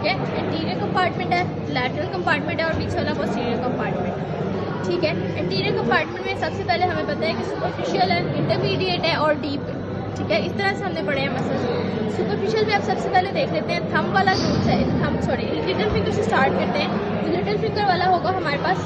ठीक है। Interior compartment है, लैटरल कंपार्टमेंट है और पीछे वाला पोस्टीरियर कंपार्टमेंट है, ठीक है। इंटीरियर कंपार्टमेंट में सबसे पहले हमें पता है कि सुपरफिशियल है, इंटरमीडिएट है और डीप है, ठीक है। इस तरह से हमने पढ़े हैं मसल्स। सुपरफिशियल में आप सबसे पहले देख लेते हैं थंब वाला ग्रुप है, थंब सॉरी लिटिल फिंगर से स्टार्ट करते हैं। तो लिटिल फिंगर वाला होगा हमारे पास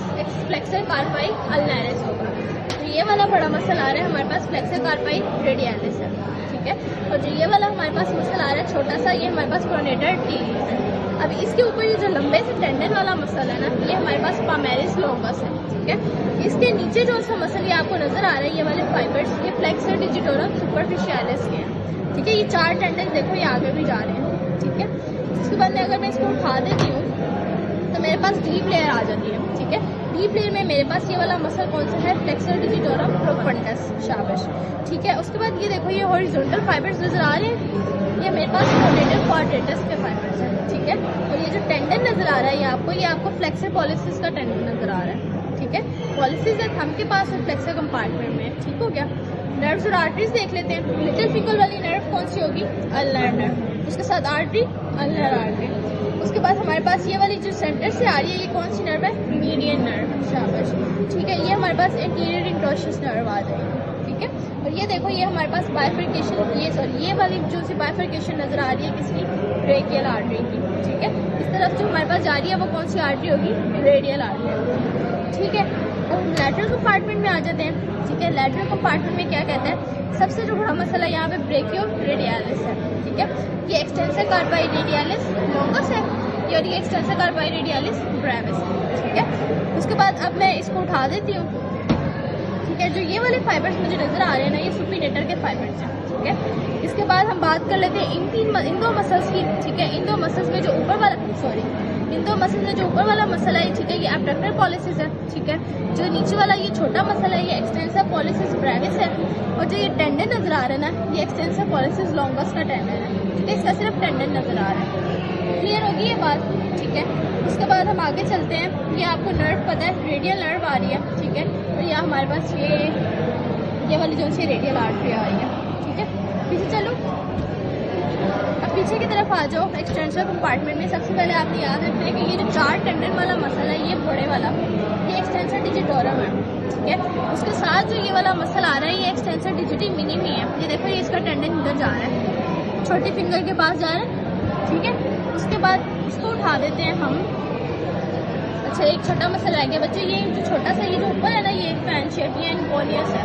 फ्लेक्सर कार्पाई अल्नारिस होगा। तो ये वाला बड़ा मसल आ रहा है हमारे पास फ्लेक्सर कार्पाई रेडियलिस है, ठीक है। और जो ये वाला हमारे पास मसल आ रहा है छोटा सा, ये हमारे पास प्रोनेटर टीलियस है। अब इसके ऊपर ये जो लंबे से टेंडन वाला मसल है ना, ये हमारे पास पामेरिस लॉन्गस है, ठीक है। इसके नीचे जो सा मसल ये आपको नजर आ रहा है, ये वाले फाइबर्स, ये फ्लेक्सर डिजिटोरम सुपरफिशियलिस के हैं, ठीक है। ये 4 टेंडन देखो ये आगे भी जा रहे हैं, ठीक है। इसके बाद में अगर मैं इसको उठा देती हूँ तो मेरे पास डीप लेयर आ जाती है, ठीक है। डीप लेयर में मेरे पास ये वाला मसल कौन सा है, फ्लेक्सर डिजिटोरम प्रोफंडस, शाबाश, ठीक है। उसके बाद ये देखो ये हॉरिजॉन्टल फाइबर्स नजर आ रहे हैं, ये मेरे पास प्रोनेटर क्वाड्रेटस के फाइबर्स हैं, ठीक है। और ये जो टेंडन नजर आ रहा है ये आपको फ्लेक्सर पॉलिसिस का टेंडन नजर आ रहा है, ठीक है। पॉलिसिस है थंब के पास और फ्लेक्सर कंपार्टमेंट में, ठीक हो गया। नर्व्स और आर्टरीज देख लेते हैं। लिटिल फिंगर वाली नर्व कौन सी होगी, अल्नर नर्व, उसके साथ आर्टरी अल्नर आर्टरी। उसके बाद हमारे पास ये वाली जो सेंटर से आ रही है, ये कौन सी नर्व है, मीडियन नर्व, शाबाश, ठीक है। ये हमारे पास इंटीरियर इंट्रोशियस नर्व आ जाएगी, ठीक है। और ये देखो ये हमारे पास बाइफर्केशन, ये वाली जो सी बाइफर्केशन नजर आ रही है किसकी, ब्रेकियल आर्टरी की, ठीक है। इस तरफ जो हमारे पास जा रही है वो कौन सी आर्टरी होगी, रेडियल आर्टरी, ठीक है। और लैटरल कंपार्टमेंट में आ जाते हैं, ठीक है। लैटरल कंपार्टमेंट में क्या कहते हैं, सबसे जो बड़ा मसला यहाँ पे ब्रेकियो रेडियलिस है, ठीक है। ये एक्सटेंसर कार्पाई रेडियलिस लॉन्गस है और ये एक्सटेंसर कार्पाई रेडियलिस ब्रेविस है, ठीक है। उसके बाद अब मैं इसको उठा देती हूँ, ठीक है। जो ये वाले फाइबर्स मुझे नजर आ रहे हैं ना, ये सुपीनेटर के फाइबर्स हैं, ठीक है। इसके बाद हम बात कर लेते हैं इन दो मसल्स की, ठीक है। इन दो मसल्स में जो ऊपर वाला मसल है, ठीक है, ये एब्डक्टर पॉलिसिस है, ठीक है। जो नीचे वाला ये छोटा मसल है, ये एक्सटेंसर पॉलिसिस ब्रेविस है। और जो ये टेंडन नजर आ रहा है ना, ये एक्सटेंसर पॉलिसिस लॉन्गस का टेंडन है, ठीक है। इसका सिर्फ टेंडन नजर आ रहा है, क्लियर होगी ये बात, ठीक है। उसके बाद हम आगे चलते हैं। ये आपको नर्व पता है, रेडियल नर्व आ रही है, ठीक है। और ये हमारे पास ये वाली जो सी रेडियल आर्टरी आ रही है, ठीक है। पीछे चलो, अब पीछे की तरफ आ जाओ। एक्सटेंसर कंपार्टमेंट में सबसे पहले आपने याद रखना है कि ये जो 4 टेंडन वाला मसल है, ये बड़े वाला, ये एक्सटेंसर डिजिटोरम है, ठीक है। उसके साथ जो ये वाला मसल आ रहा है, ये एक्सटेंसर डिजिटी मिनिमी है। ये देखो ये इसका टेंडन इधर जा रहा है, छोटे फिंगर के पास जा रहा है, ठीक है। उसके बाद इसको उठा देते हैं हम। अच्छा एक छोटा मसल रह गया बच्चों, ये जो छोटा सा ये जो ऊपर है ना, ये फैनशियटियन कोलियस है,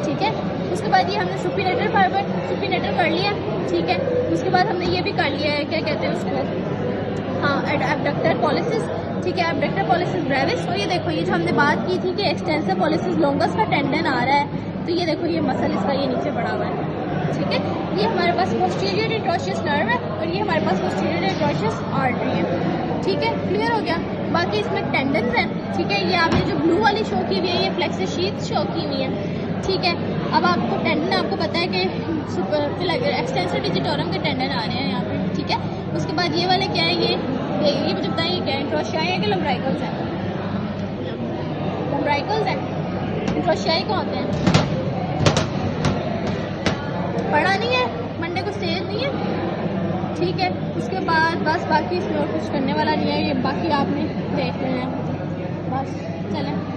ठीक है। उसके बाद ये हमने सुपीनेटर फाइबर सुपीनेटर कर लिया, ठीक है। उसके बाद हमने ये भी कर लिया है, क्या कहते हैं उसको, हाँ, एब्डक्टर पॉलिसिस, ठीक है, एब्डक्टर पॉलिसिस ब्रेविस। और ये देखो ये जो हमने बात की थी कि एक्सटेंसर पॉलिसिस लॉन्गस का टेंडन आ रहा है, तो ये देखो ये मसल इसका ये नीचे पड़ा हुआ है, ठीक है। ये हमारे पास पोस्टीरियर इंट्रोशियस नर्व है और ये हमारे पास पोस्टीरियर इंट्रोशियस आर्टरी है, ठीक है, क्लियर हो गया। बाकी इसमें टेंडन्स हैं, ठीक है। ये आपने जो ब्लू वाली शो की हुई है, ये फ्लेक्सर शीथ शो की हुई है, ठीक है। अब आपको टेंडन आपको पता है कि एक्सटेंसर डिजिटोरम के टेंडन आ रहे हैं यहाँ पे, ठीक है। उसके बाद ये वाले क्या है, ये मुझे बताइए क्या है, इंट्रोशियाई है कि लम्ब्राइकल्स हैं, लम्ब्राइकल्स हैं, इंट्रोशियाई को आते हैं, पढ़ा नहीं है, मंडे को स्टेज नहीं है, ठीक है। उसके बाद बस बाकी इसमें और कुछ करने वाला नहीं है, ये बाकी आपने देख लेना है, बस चलें।